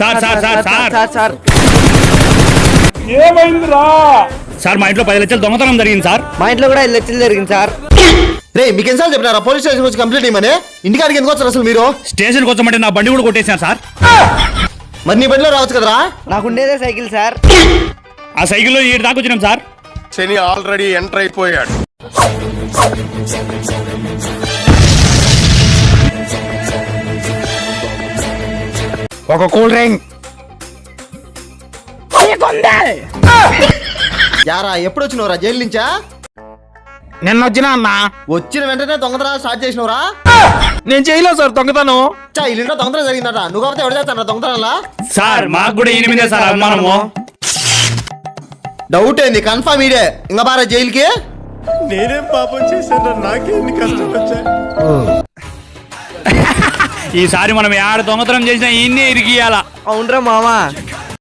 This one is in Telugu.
Sir sir sir sir sir sir ఏమైందిరా? సార్ మా ఇంట్లో 10 లక్షలు దొంగతనం జరిగింది సార్. మా ఇంట్లో కూడా 5 లక్షలు జరిగింది సార్. రే మీకు ఎన్నిసార్లు చెప్పినారా పోలీస్ స్టేషన్ వచ్చి కంప్లైంట్ ఇవ్వమని? ఇంటికాడికి ఎందుకు వచ్చారు అసలు మీరు? స్టేషన్కి వచ్చామంటే నా బండి కూడా కొట్టేశాను సార్. మరి నీ బండిలో రావచ్చు కదరా? నాకుండేదే సైకిల్ సార్. ఆ సైకిల్లో ఈ దాకా వచ్చినాం సార్. శని ఆల్రెడీ ఎంటర్ అయిపోయాడు. ఒక కూల్ డ్రింక్. యారా ఎప్పుడు వచ్చినవరా జైలు నుంచా? నిన్న వచ్చినా అన్నా. వచ్చిన వెంటనే దొంగతనాలు స్టార్ట్ చేసినవరా? నేను చేయలేదు సార్ దొంగతనం. ఇల్లు దొంగతనం జరిగిందట. నువ్వు కాబట్టి ఎవరు చేస్తాను దొంగతనాలా? సార్ మాకు కూడా 8 సార్ అనుమానము. డౌట్ ఏంది? కన్ఫర్మ్ ఇడే. ఇంకా బారా జైలుకి? నేనేం పాపం చేశాను? నాకే ఎన్ని కష్టాలు వచ్చాయి. ఈసారి మనం ఏడ దొంగతనం చేసినా ఇన్నే ఇరికియాలా. అవునరా మామా.